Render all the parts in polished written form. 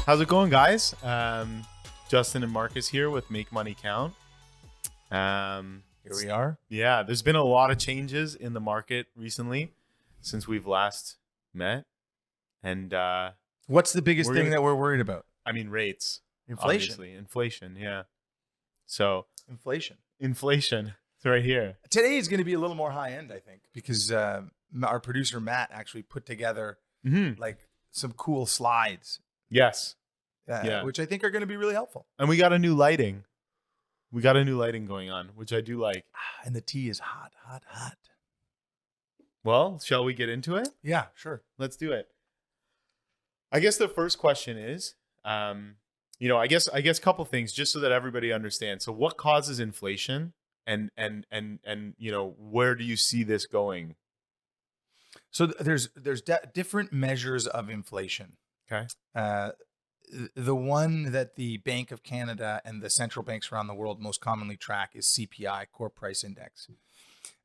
How's it going, guys? Justin and Marcus here with Make Money Count. Here we are. Yeah, there's been a lot of changes in the market recently since we've last met. And What's the biggest We're thing gonna- that we're worried about? I mean, rates. Inflation. Obviously. Inflation, yeah. So, Inflation. inflation. It's right here. Today is going to be a little more high end, I think, because our producer Matt actually put together like some cool slides, Yes. Yeah. which I think are going to be really helpful. And we got a new lighting. We got a new lighting going on, which I do like. And the tea is hot, hot, hot. Well, shall we get into it? Yeah, sure. Let's do it. I guess the first question is, I guess a couple things just so that everybody understands. So, what causes inflation, and where do you see this going? So there's different measures of inflation. Okay. The one that the Bank of Canada and the central banks around the world most commonly track is CPI, Core Price Index.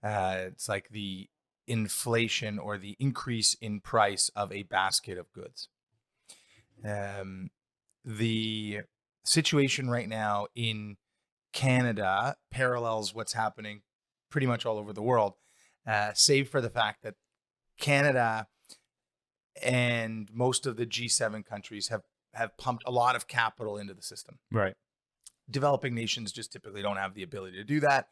It's like the inflation or the increase in price of a basket of goods. The situation right now in Canada parallels what's happening pretty much all over the world, save for the fact that Canada and most of the G7 countries have pumped a lot of capital into the system. Right. Developing nations just typically don't have the ability to do that.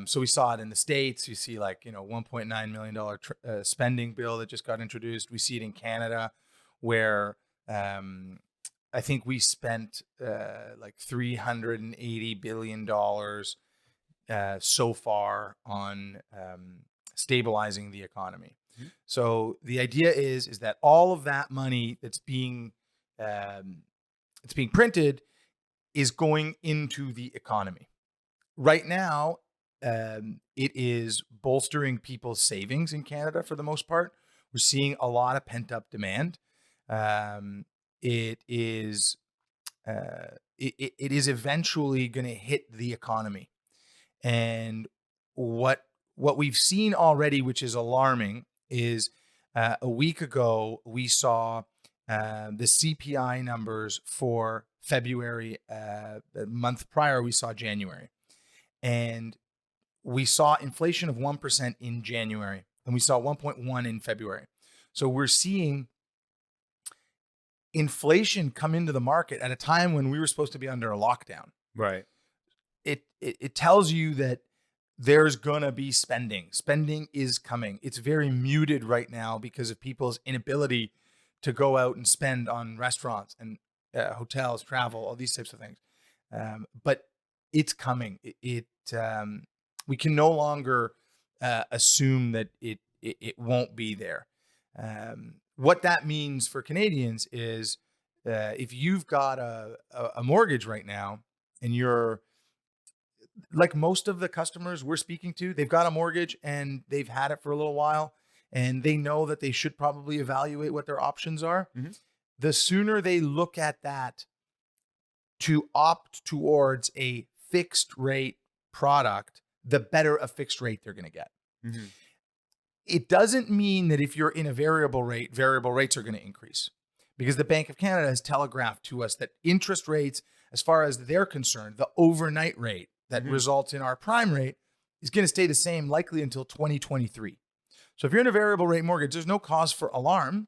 So we saw it in the States. You see $1.9 million spending bill that just got introduced. We see it in Canada where I think we spent like $380 billion so far on stabilizing the economy. Mm-hmm. So the idea is that all of that money that's being printed is going into the economy. Right now, it is bolstering people's savings in Canada for the most part. We're seeing a lot of pent-up demand. It is eventually going to hit the economy. And what we've seen already, which is alarming, is a week ago we saw the CPI numbers for February. The month prior, we saw January. And we saw inflation of 1% in January, and we saw 1.1 in February. So we're seeing inflation come into the market at a time when we were supposed to be under a lockdown. Right. It tells you that there's going to be spending. Spending is coming. It's very muted right now because of people's inability to go out and spend on restaurants and hotels, travel, all these types of things. But it's coming. We can no longer assume that it won't be there. What that means for Canadians is if you've got a mortgage right now and you're like most of the customers we're speaking to, they've got a mortgage and they've had it for a little while and they know that they should probably evaluate what their options are. Mm-hmm. The sooner they look at that to opt towards a fixed rate product, the better a fixed rate they're going to get. Mm-hmm. It doesn't mean that if you're in a variable rates are going to increase, because the Bank of Canada has telegraphed to us that interest rates, as far as they're concerned, the overnight rate that results in our prime rate is going to stay the same likely until 2023. So if you're in a variable rate mortgage, there's no cause for alarm,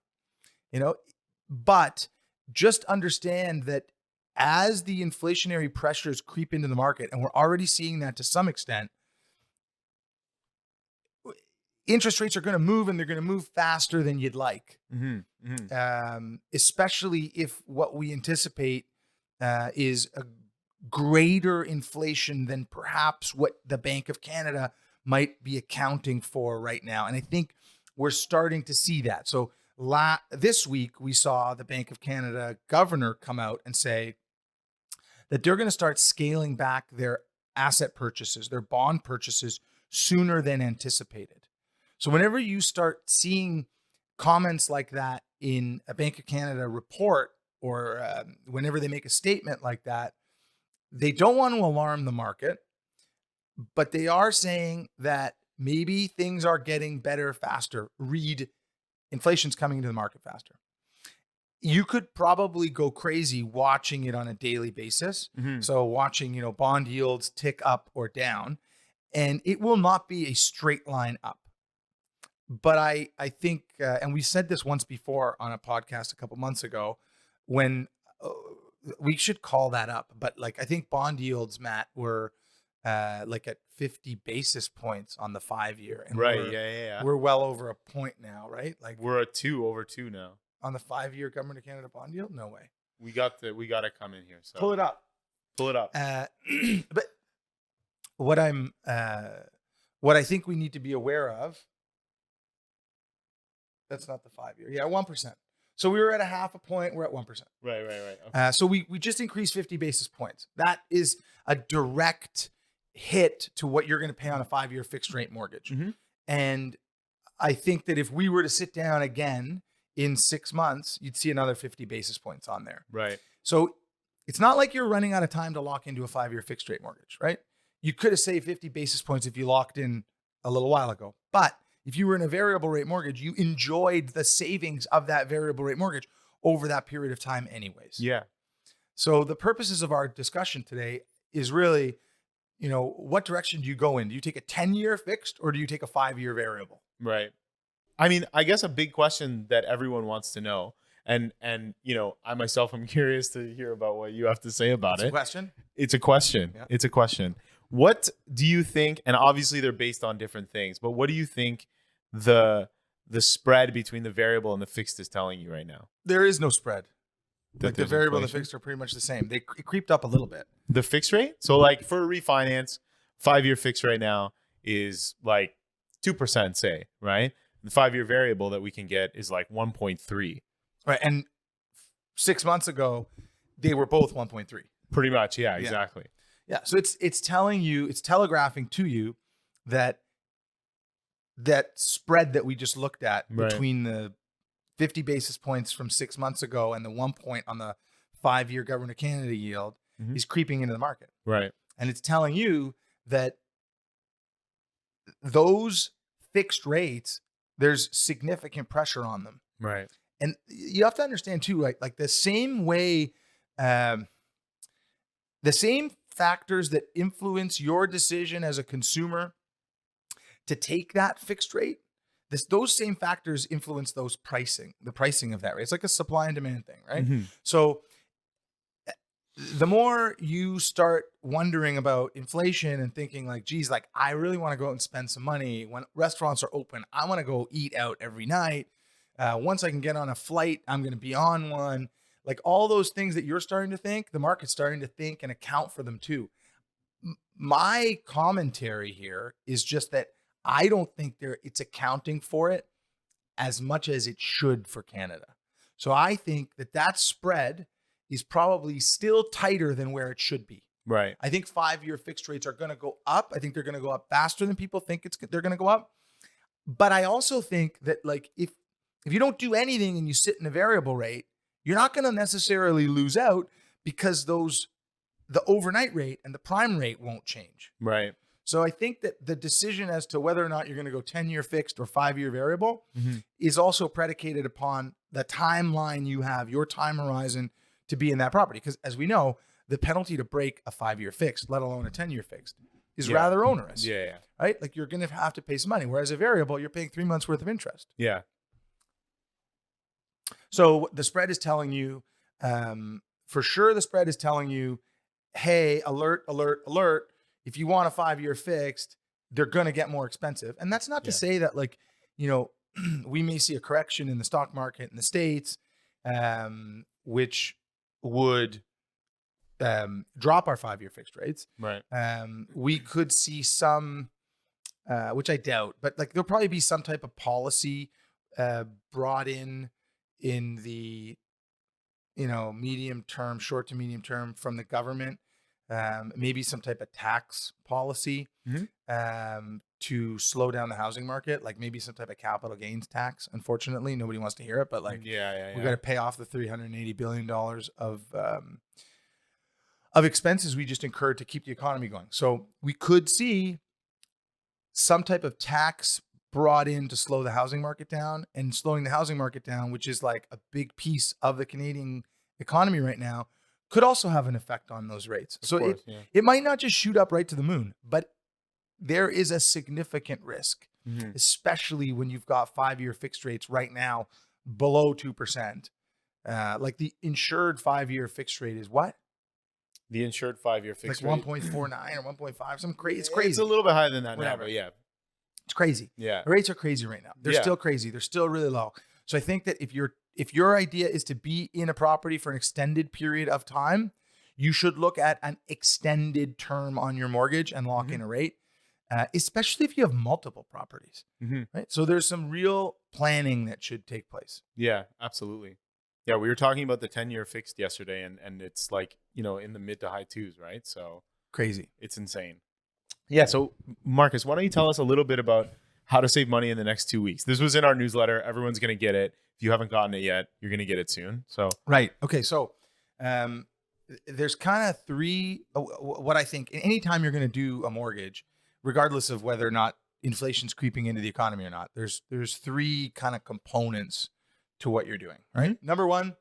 but just understand that as the inflationary pressures creep into the market, and we're already seeing that to some extent, interest rates are going to move, and they're going to move faster than you'd like. Mm-hmm. Mm-hmm. Especially if what we anticipate is a greater inflation than perhaps what the Bank of Canada might be accounting for right now. And I think we're starting to see that. So this week, we saw the Bank of Canada governor come out and say that they're going to start scaling back their asset purchases, their bond purchases, sooner than anticipated. So whenever you start seeing comments like that in a Bank of Canada report, or whenever they make a statement like that, they don't want to alarm the market, but they are saying that maybe things are getting better faster. Read, inflation's coming into the market faster. you could probably go crazy watching it on a daily basis. Mhm. So watching, bond yields tick up or down, and it will not be a straight line up. But I think, and we said this once before on a podcast a couple months ago, when uh, we should call that up. But like I think bond yields, Matt, were like at 50 basis points on the 5 year, and Right. Yeah. Yeah. Yeah. we're well over a point now, right? Like We're at over 2 now. on the 5 year Government of Canada bond yield, no way. We got to come in here. So Pull it up. pull it up. But what what I think we need to be aware of, that's not the 5 year. Yeah, 1%. So we were at a half a point. We're at 1%. Right. Okay. So we just increased 50 basis points. That is a direct hit to what you're going to pay on a 5 year fixed rate mortgage. Mhm. And I think that if we were to sit down again in 6 months, you'd see another 50 basis points on there. Right. So it's not like you're running out of time to lock into a 5 year fixed rate mortgage, right? You could have saved 50 basis points if you locked in a little while ago. But if you were in a variable rate mortgage, you enjoyed the savings of that variable rate mortgage over that period of time anyways. Yeah. So the purposes of our discussion today is really, what direction do you go in? Do you take a 10-year fixed or do you take a 5 year variable? Right. I mean, I guess a big question that everyone wants to know, and I myself am curious to hear about what you have to say about That's a it. question. It's a question. Yeah. It's a question. What do you think? And obviously they're based on different things, but what do you think the spread between the variable and the fixed is telling you right now? There is no spread. That Like the there's variable and the inflation? fixed are pretty much the same. It creeped up a little bit. The fixed rate? So like for a refinance, 5-year fixed right now is like 2%, say, right? The 5-year variable that we can get is like 1.3. Right. And 6 months ago, they were both 1.3. Pretty much, yeah, exactly. Yeah. So it's telling you, it's telegraphing to you that spread that we just looked at Right. between the 50 basis points from 6 months ago and the 1 point on the 5-year Government of Canada yield Mhm. is creeping into the market. Right. And it's telling you that those fixed rates, there's significant pressure on them. Right. And you have to understand too, like the same way, the same factors that influence your decision as a consumer to take that fixed rate, those same factors influence the pricing of that rate. It's like a supply and demand thing, right? Mhm. So the more you start wondering about inflation and thinking like, geez, like I really want to go out and spend some money when restaurants are open. I want to go eat out every night. Once I can get on a flight, I'm going to be on one. Like all those things that you're starting to think, the market's starting to think and account for them too. My commentary here is just that I don't think it's accounting for it as much as it should for Canada. So I think that spread is probably still tighter than where it should be. Right. I think 5-year fixed rates are going to go up. I think they're going to go up faster than people think they're going to go up. But I also think that like if you don't do anything and you sit in a variable rate, you're not going to necessarily lose out because the overnight rate and the prime rate won't change. Right. So I think that the decision as to whether or not you're going to go 10-year fixed or 5-year variable Mhm. is also predicated upon the timeline you have, your time horizon to be in that property. Because as we know, the penalty to break a 5-year fixed, let alone a 10-year fixed, is Yeah. rather onerous. Yeah. Right? Like you're going to have to pay some money. Whereas a variable, you're paying 3 months worth of interest. Yeah. So the spread is telling you, for sure, the spread is telling you, hey, alert, alert, alert. If you want a 5-year fixed, they're going to get more expensive. And that's not to Yeah. say that like, we may see a correction in the stock market in the States, which would drop our 5-year fixed rates. Right. We could see some, which I doubt, but like there'll probably be some type of policy brought in the medium term, short to medium term from the government, maybe some type of tax policy to slow down the housing market, like maybe some type of capital gains tax. Unfortunately, nobody wants to hear it, but like Yeah. we got to pay off the $380 billion of expenses we just incurred to keep the economy going. So we could see some type of tax brought in to slow the housing market down, and slowing the housing market down, which is like a big piece of the Canadian economy right now, could also have an effect on those rates. Of So course, yeah. it might not just shoot up right to the moon, but there is a significant risk, Mhm. especially when you've got 5-year fixed rates right now below 2%. Like the insured 5-year fixed rate is what? The insured 5-year Like fixed rate. 1.49 or 1.5. Some crazy. It's It's crazy. a little bit higher than that now, Whatever. but yeah. It's crazy. Yeah. The rates are crazy right now. They're Yeah. still crazy. They're still really low. So I think that if your idea is to be in a property for an extended period of time, you should look at an extended term on your mortgage and lock Mhm. in a rate, especially if you have multiple properties, Mhm. right? So there's some real planning that should take place. Yeah, absolutely. Yeah, we were talking about the 10-year fixed yesterday, and it's like, in the mid to high twos, right? So Crazy. it's insane. Yeah. So, Marcus, why don't you tell us a little bit about how to save money in the next 2 weeks? This was in our newsletter. Everyone's going to get it. If you haven't gotten it yet, you're going to get it soon. So, Right. Okay. So there's kind of three, what I think anytime you're going to do a mortgage, regardless of whether or not inflation's creeping into the economy or not, there's three kind of components to what you're doing, right? Number one,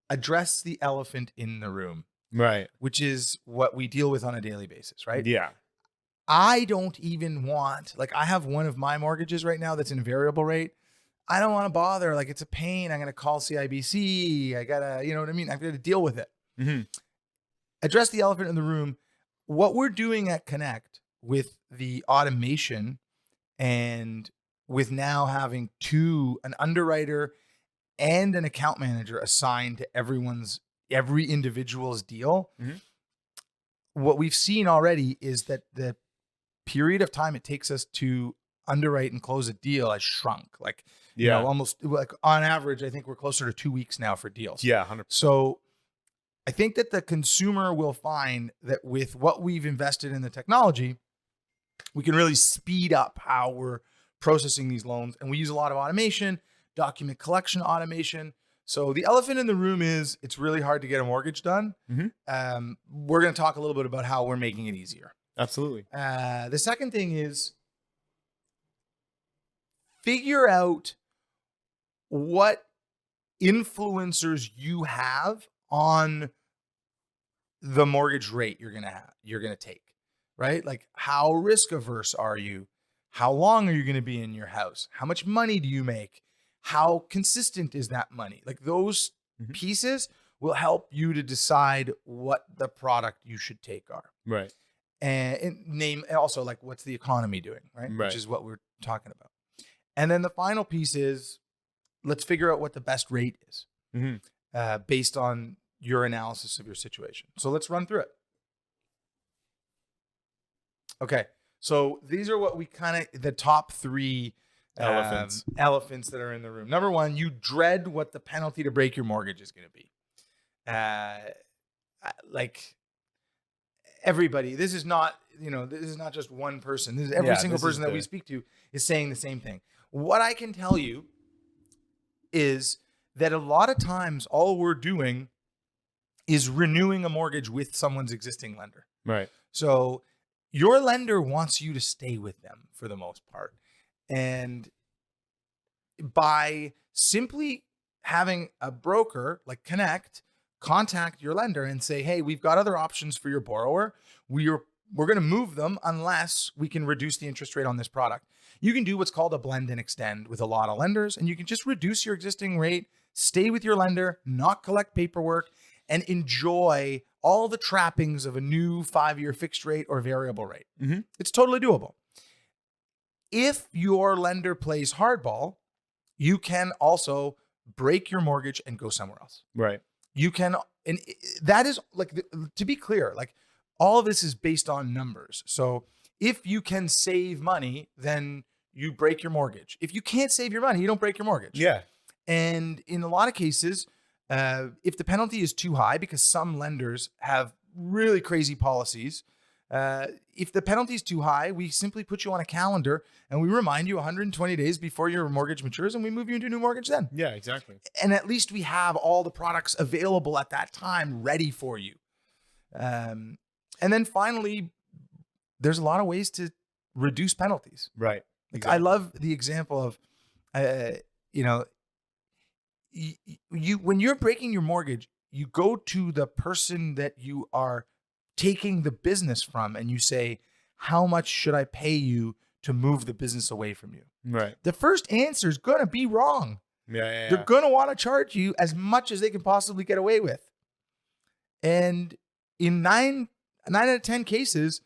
address the elephant in the room, right. which is what we deal with on a daily basis, right? Yeah. I don't even want, like, I have one of my mortgages right now that's in variable rate. I don't want to bother. Like, it's a pain. I'm going to call CIBC. I got to, you know what I mean? I've got to deal with it. Mhm. Address the elephant in the room. What we're doing at Cannect with the automation and with now having an underwriter and an account manager assigned to every individual's deal. Mhm. What we've seen already is that the period of time it takes us to underwrite and close a deal has shrunk. Like, Yeah. almost like on average, I think we're closer to 2 weeks now for deals. Yeah. 100%. So I think that the consumer will find that with what we've invested in the technology, we can really speed up how we're processing these loans. And we use a lot of automation, document collection automation. So the elephant in the room is it's really hard to get a mortgage done. Mhm. We're going to talk a little bit about how we're making it easier. Absolutely. The second thing is figure out what influencers you have on the mortgage rate you're going to take, right? Like, how risk averse are you? How long are you going to be in your house? How much money do you make? How consistent is that money? Like, those Mhm. pieces will help you to decide what the product you should take are. Right. And name also, like, what's the economy doing, right? Right. Which is what we're talking about. And then the final piece is let's figure out what the best rate is Mhm. based on your analysis of your situation. So let's run through it. Okay. So these are what we the top three elephants that are in the room. Number one, you dread what the penalty to break your mortgage is going to be. Like, everybody, this is not just one person. This is every single person that we speak to is saying the same thing. What I can tell you is that a lot of times all we're doing is renewing a mortgage with someone's existing lender. Right. So your lender wants you to stay with them for the most part. And by simply having a broker like Cannect contact your lender and say, hey, we've got other options for your borrower. We're going to move them unless we can reduce the interest rate on this product. You can do what's called a blend and extend with a lot of lenders, and you can just reduce your existing rate, stay with your lender, not collect paperwork, and enjoy all the trappings of a new 5-year fixed rate or variable rate. Mhm. It's totally doable. If your lender plays hardball, you can also break your mortgage and go somewhere else. Right. You can, and that is like, to be clear, like, all of this is based on numbers. So if you can save money, then you break your mortgage. If you can't save your money, you don't break your mortgage. Yeah. And in a lot of cases, if the penalty is too high, because some lenders have really crazy policies, if the penalty is too high, we simply put you on a calendar and we remind you 120 days before your mortgage matures, and we move you into a new mortgage then. Yeah, exactly. And at least we have all the products available at that time ready for you. And then finally, there's a lot of ways to reduce penalties. Right. Like I love the example of, you know, you when you're breaking your mortgage, you go to the person that you are taking the business from, and you say, "How much should I pay you to move the business away from you?" Right. The first answer is going to be wrong. Yeah. Yeah. They're Yeah. going to want to charge you as much as they can possibly get away with. And in nine out of 10 cases,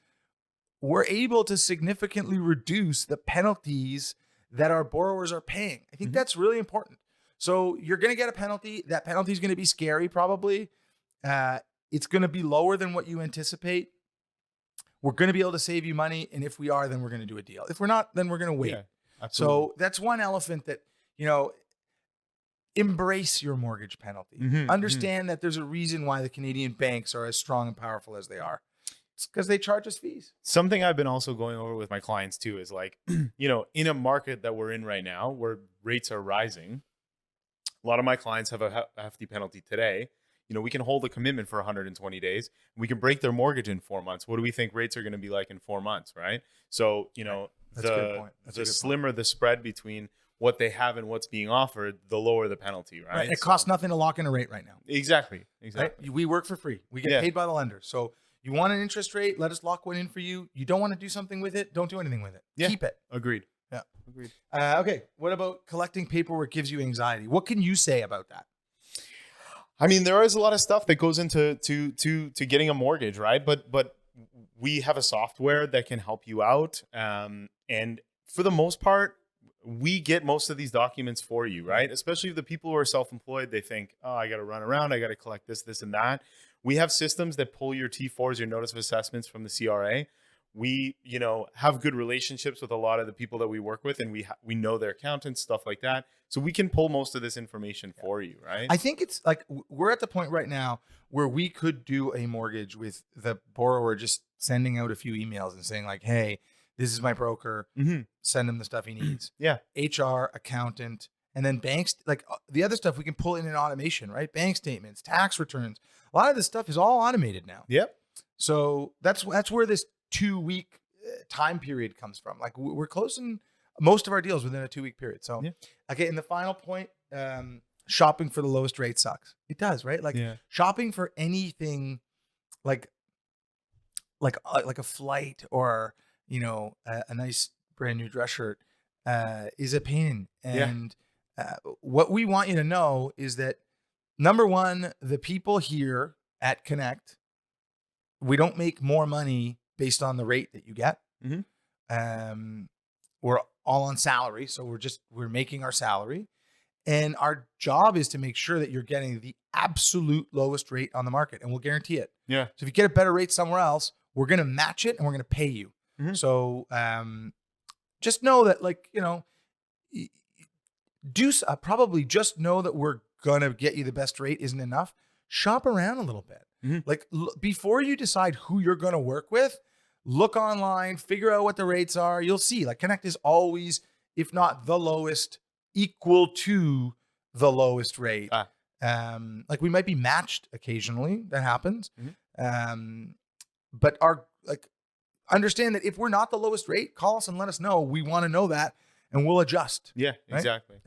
we're able to significantly reduce the penalties that our borrowers are paying. I think that's really important. So you're going to get a penalty. That penalty is going to be scary, probably. It's going to be lower than what you anticipate. We're going to be able to save you money. And if we are, then we're going to do a deal. If we're not, then we're going to wait. Yeah, absolutely. So that's one elephant that, embrace your mortgage penalty. Understand that there's a reason why the Canadian banks are as strong and powerful as they are. It's because they charge us fees. Something I've been also going over with my clients too is like, in a market that we're in right now where rates are rising, a lot of my clients have a hefty penalty today. We can hold a commitment for 120 days. We can break their mortgage in 4 months. What do we think rates are going to be like in 4 months, right? So, That's a good point. the slimmer the spread between what they have and what's being offered, the lower the penalty, right? It costs nothing to lock in a rate right now. Exactly. Right? We work for free. We get paid by the lender. So you want an interest rate, let us lock one in for you. You don't want to do something with it, don't do anything with it. Yeah. Keep it. Agreed. Yeah. Agreed. Okay. What about collecting paperwork gives you anxiety? What can you say about that? I mean, there is a lot of stuff that goes into to getting a mortgage, right? But we have a software that can help you out. And for the most part, we get most of these documents for you, right? Especially the people who are self-employed, they think, oh, I got to run around, I got to collect this, and that. We have systems that pull your T4s, your notice of assessments from the CRA. We, have good relationships with a lot of the people that we work with, and we know their accountants, stuff like that. So we can pull most of this information for you, right? I think it's like we're at the point right now where we could do a mortgage with the borrower just sending out a few emails and saying like, hey, this is my broker. Send him the stuff he needs. Yeah. HR, accountant, and then banks. Like the other stuff we can pull in automation, right? Bank statements, tax returns. A lot of this stuff is all automated now. Yep. So that's where this 2-week time period comes from. Like we're closing most of our deals within a 2-week period. So, okay. And the final point, shopping for the lowest rate sucks. It does, right? Like shopping for anything like a flight or, a nice brand new dress shirt, is a pain. And what we want you to know is that number one, the people here at Cannect, we don't make more money based on the rate that you get. We're all on salary. So we're making our salary, and our job is to make sure that you're getting the absolute lowest rate on the market, and we'll guarantee it. Yeah. So if you get a better rate somewhere else, we're going to match it and we're going to pay you. So, just know that probably just know that we're going to get you the best rate isn't enough. Shop around a little bit. Before you decide who you're going to work with, look online, figure out what the rates are. You'll see like Cannect is always, if not the lowest, equal to the lowest rate. Like we might be matched occasionally. That happens. But understand that if we're not the lowest rate, call us and let us know. We want to know that and we'll adjust. Yeah, right? exactly.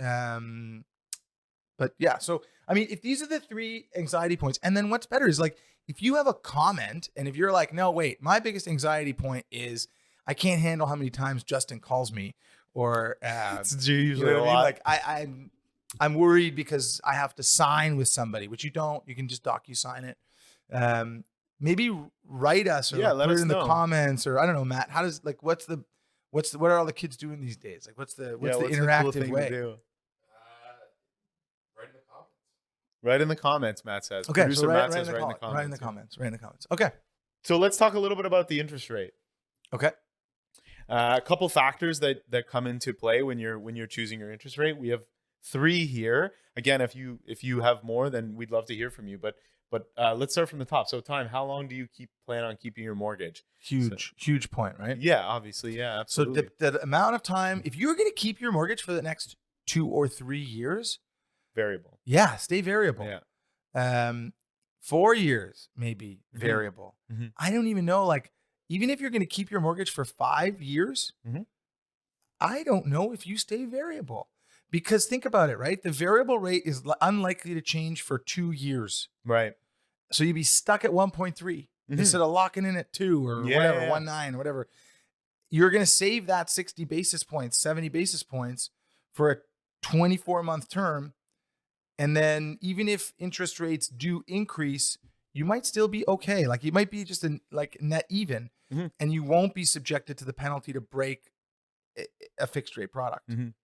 But yeah, so I mean, if these are the 3 anxiety points, and then what's better is like, if you have a comment and if you're like, no, wait, my biggest anxiety point is I can't handle how many times Justin calls me, or it's usually a lot. Like I'm worried because I have to sign with somebody, which you don't. You can just DocuSign it. Maybe write us or let put us it in know. the comments, or I don't know, Matt. How does what are all the kids doing these days? Like what's the interactive way? Right in the comments, Matt says. Okay, Producer so Matt says right in the comments. Okay. So let's talk a little bit about the interest rate. Okay. A couple factors that come into play when you're choosing your interest rate. We have 3 here. Again, if you have more, then we'd love to hear from you. But let's start from the top. So, how long do you plan on keeping your mortgage? Huge point, right? Yeah, obviously, yeah, absolutely. So the amount of time, if you're going to keep your mortgage for the next 2 or 3 years, variable. Yeah, stay variable. Yeah. 4 years, maybe variable. I don't even know. Like, even if you're going to keep your mortgage for 5 years, I don't know if you stay variable, because think about it, right? The variable rate is unlikely to change for 2 years. Right. So you'd be stuck at 1.3 instead of locking in at 2 or Yeah, whatever, yeah, yeah. 1.9 or whatever. You're going to save that 60 basis points, 70 basis points for a 24-month term. And then even if interest rates do increase, you might still be okay. Like, you might be just like net even, Mhm. and you won't be subjected to the penalty to break a fixed rate product. Mhm.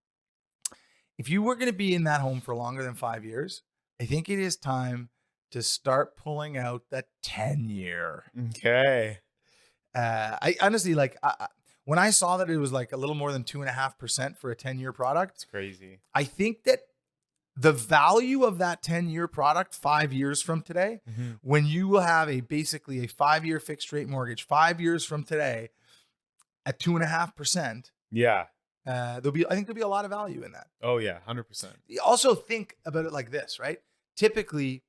If you were going to be in that home for longer than 5 years, I think it is time to start pulling out the 10-year. Okay. I honestly, like, when I saw that it was like a little more than 2.5% for a 10-year product, It's crazy. I think that the value of that 10-year product 5 years from today, Mhm. when you will have basically a 5-year fixed rate mortgage 5 years from today at 2.5%, Yeah. I think there'll be a lot of value in that. Oh yeah, 100%. Also think about it like this, right? Typically,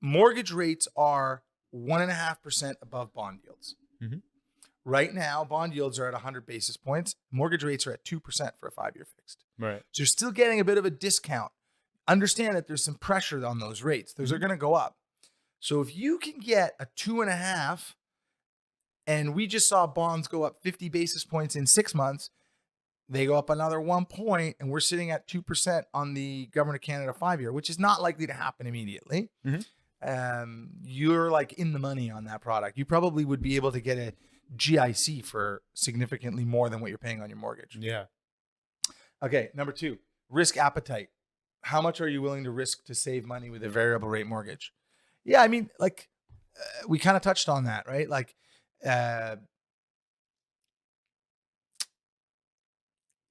mortgage rates are 1.5% above bond yields. Mhm. Right now, bond yields are at 100 basis points. Mortgage rates are at 2% for a 5-year fixed. Right. So you're still getting a bit of a discount. Understand that there's some pressure on those rates. Those are going to go up. So if you can get a 2.5, and we just saw bonds go up 50 basis points in 6 months, they go up another 1 point, and we're sitting at 2% on the Government of Canada 5-year, which is not likely to happen immediately. Mhm. You're like in the money on that product. You probably would be able to get a GIC for significantly more than what you're paying on your mortgage. Yeah. Okay, number 2, risk appetite. How much are you willing to risk to save money with a variable rate mortgage? Yeah, I mean, like, we kind of touched on that, right? Like,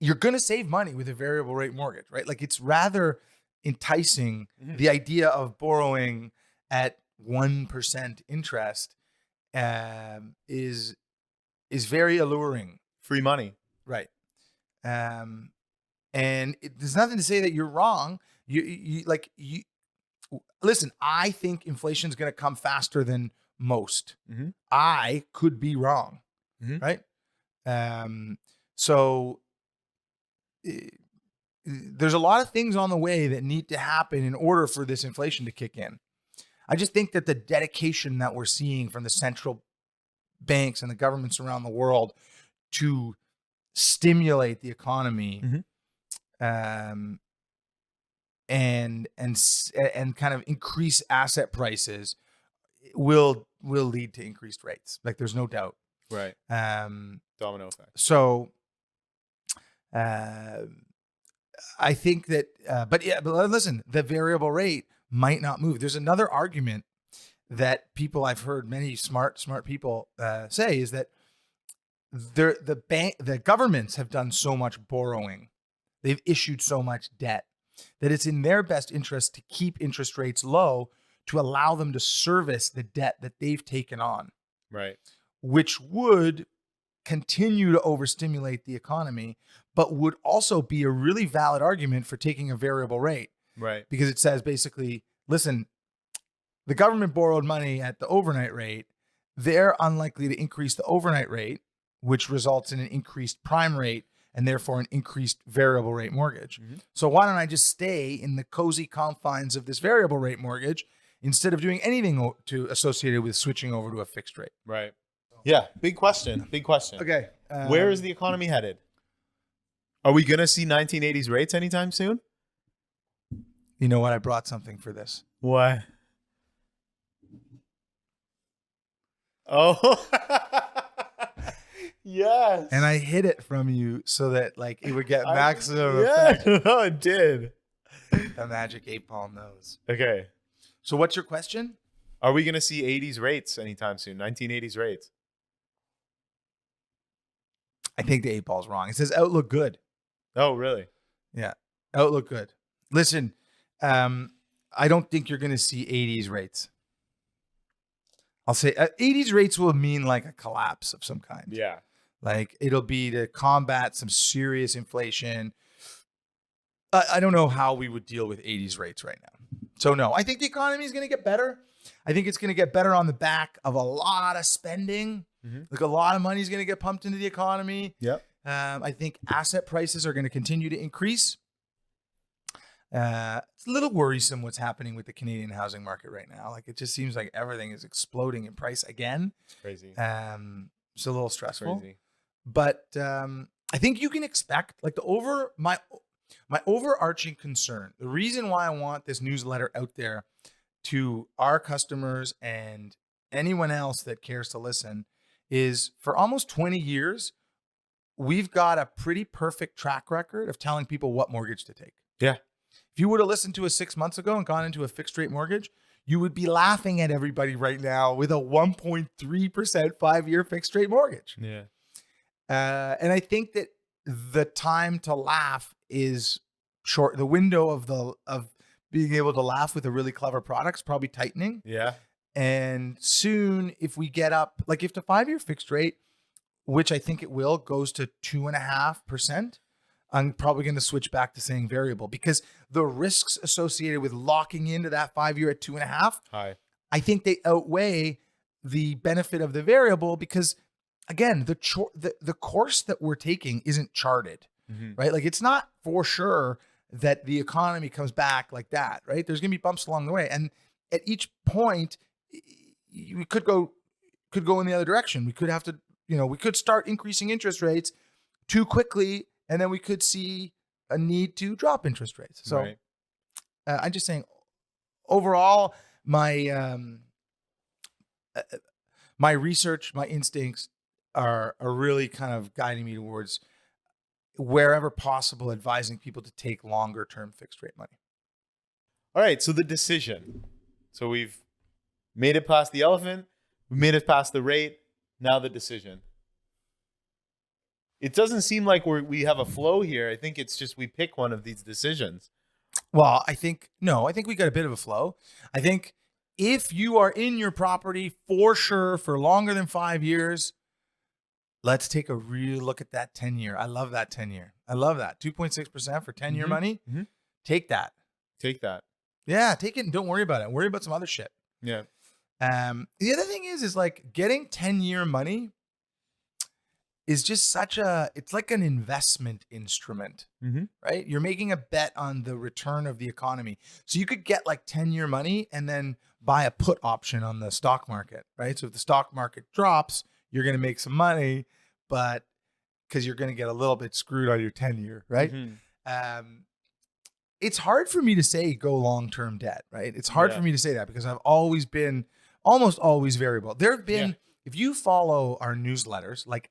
you're going to save money with a variable rate mortgage, right? Like, it's rather enticing. Mhm. The idea of borrowing at 1% interest is very alluring, Free money. right? And there's nothing to say that you're wrong. You listen. I think inflation is going to come faster than most. Mhm. I could be wrong, Mhm. right? So there's a lot of things on the way that need to happen in order for this inflation to kick in. I just think that the dedication that we're seeing from the central banks and the governments around the world to stimulate the economy, Mhm. um, and kind of increase asset prices will lead to increased rates. Like, there's no doubt. Right. Domino effect. So I think that, but listen, the variable rate might not move. There's another argument that I've heard many smart people say, is that the governments have done so much borrowing, they've issued so much debt, that it's in their best interest to keep interest rates low to allow them to service the debt that they've taken on, Right. which would continue to overstimulate the economy, but would also be a really valid argument for taking a variable rate, Right. because it says basically, listen, the government borrowed money at the overnight rate. They're unlikely to increase the overnight rate, which results in an increased prime rate and therefore an increased variable rate mortgage. Mhm. So why don't I just stay in the cozy confines of this variable rate mortgage instead of doing anything associated with switching over to a fixed rate? Right. Yeah. Big question. Big question. Okay. Where is the economy headed? Are we going to see 1980s rates anytime soon? You know what? I brought something for this. What? Oh. Yes. And I hid it from you so that, like, it would get maximum Yeah, effect. no, it did. The magic 8-ball knows. Okay. So what's your question? Are we going to see 80s rates anytime soon? 1980s rates? I think the 8-ball's wrong. It says outlook good. Oh, really? Yeah. Outlook good. Listen, I don't think you're going to see 80s rates. I'll say 80s rates will mean like a collapse of some kind. Yeah. Like, it'll be to combat some serious inflation. I don't know how we would deal with 80s rates right now. So no, I think the economy is going to get better. I think it's going to get better on the back of a lot of spending. Mhm. Like, a lot of money is going to get pumped into the economy. Yep. I think asset prices are going to continue to increase. It's a little worrisome what's happening with the Canadian housing market right now. Like, it just seems like everything is exploding in price again. It's crazy. It's a little stressful. Crazy. But I think you can expect, like, my overarching concern, the reason why I want this newsletter out there to our customers and anyone else that cares to listen, is for almost 20 years, we've got a pretty perfect track record of telling people what mortgage to take. Yeah. If you would have listened to us 6 months ago and gone into a fixed rate mortgage, you would be laughing at everybody right now with a 1.3% 5-year fixed rate mortgage. Yeah. And I think that the time to laugh is short. The window of being able to laugh with a really clever product is probably tightening. Yeah. And soon, if we get up, like, if the 5-year fixed rate, which I think it will, goes to 2.5%, I'm probably going to switch back to saying variable, because the risks associated with locking into that 5-year at 2.5, High. I think they outweigh the benefit of the variable, because again, the course that we're taking isn't charted, right? Like, it's not for sure that the economy comes back like that, right? There's going to be bumps along the way, and at each point, we could go in the other direction. We could have to, we could start increasing interest rates too quickly, and then we could see a need to drop interest rates. So Right. I'm just saying, overall, my my research, my instincts are really kind of guiding me towards, wherever possible, advising people to take longer term fixed rate money. All right. So the decision. So we've made it past the elephant. We made it past the rate. Now the decision. It doesn't seem like we have a flow here. I think it's just we pick one of these decisions. Well, I think we got a bit of a flow. I think if you are in your property for sure for longer than 5 years, let's take a real look at that 10-year. I love that 10-year. I love that. 2.6% for 10-year money. Take that. Take that. Yeah, take it and don't worry about it. Worry about some other shit. Yeah. The other thing is like, getting 10-year money is just it's like an investment instrument, right? You're making a bet on the return of the economy. So you could get like 10-year money and then buy a put option on the stock market, right? So if the stock market drops, you're going to make some money, but because you're going to get a little bit screwed on your 10-year, right? It's hard for me to say go long-term debt, right? It's hard for me to say that, because I've always been almost always variable. There have been, if you follow our newsletters, like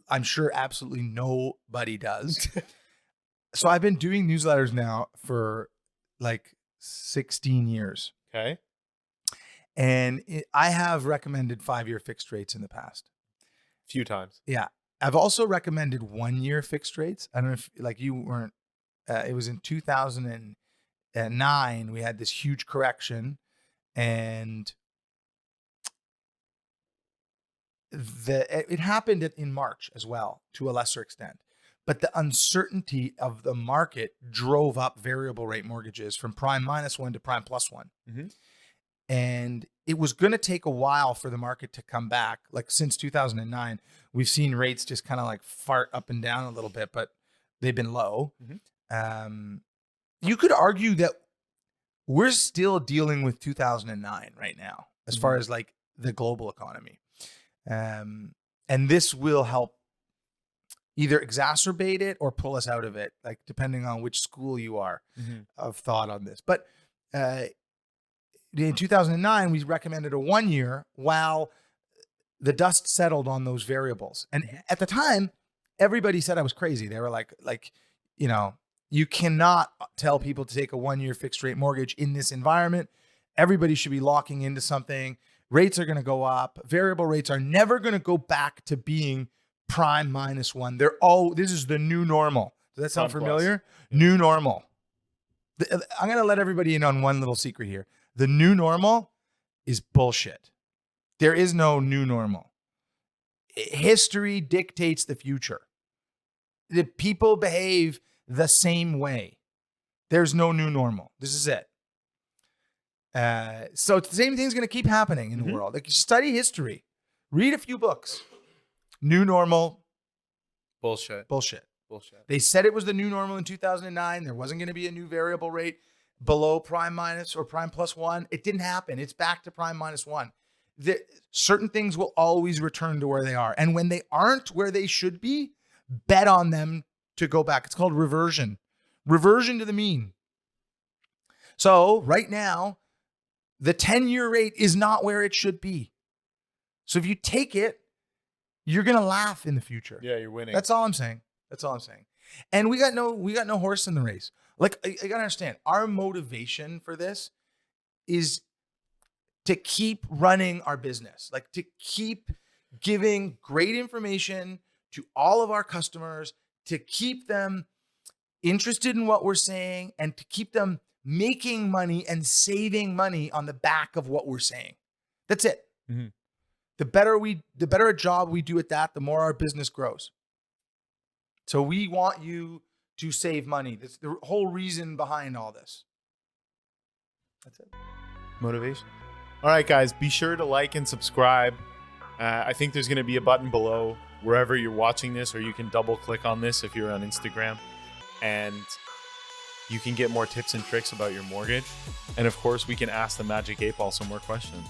I'm sure absolutely nobody does. So I've been doing newsletters now for like 16 years. Okay. And I have recommended 5-year fixed rates in the past. A few times. Yeah. I've also recommended 1-year fixed rates. I don't know if, like, you weren't, it was in 2009. We had this huge correction, and it happened in March as well, to a lesser extent. But the uncertainty of the market drove up variable rate mortgages from prime -1 to prime +1. And it was going to take a while for the market to come back. Like, since 2009, we've seen rates just kind of like fart up and down a little bit, but they've been low. You could argue that we're still dealing with 2009 right now, as far as like the global economy. And this will help either exacerbate it or pull us out of it, like depending on which school you are of thought on this. But in 2009, we recommended a 1-year while the dust settled on those variables. And at the time, everybody said I was crazy. They were like, you cannot tell people to take a 1-year fixed rate mortgage in this environment. Everybody should be locking into something. Rates are going to go up. Variable rates are never going to go back to being prime -1. This is the new normal. Does that sound familiar? New normal. I'm going to let everybody in on one little secret here. The new normal is bullshit. There is no new normal. History dictates the future. The people behave the same way. There's no new normal. This is it. So the same thing's going to keep happening in the world. Like, study history, read a few books. New normal Bullshit. Bullshit. Bullshit. They said it was the new normal in 2009. There wasn't going to be a new variable rate below prime minus or prime plus one. It didn't happen. It's back to prime minus one. Certain things will always return to where they are. And when they aren't where they should be, bet on them to go back. It's called reversion. Reversion to the mean. So right now, the 10-year rate is not where it should be. So if you take it, you're going to laugh in the future. Yeah, you're winning. That's all I'm saying. That's all I'm saying. And we got no horse in the race. Like, I got to understand, our motivation for this is to keep running our business, like to keep giving great information to all of our customers, to keep them interested in what we're saying, and to keep them making money and saving money on the back of what we're saying. That's it. Mm-hmm. The better a job we do at that, the more our business grows. So we want you to save money. That's the whole reason behind all this. That's it. Motivation. All right, guys, be sure to like and subscribe. I think there's going to be a button below wherever you're watching this, or you can double click on this if you're on Instagram, and you can get more tips and tricks about your mortgage. And of course, we can ask the Magic 8 Ball some more questions.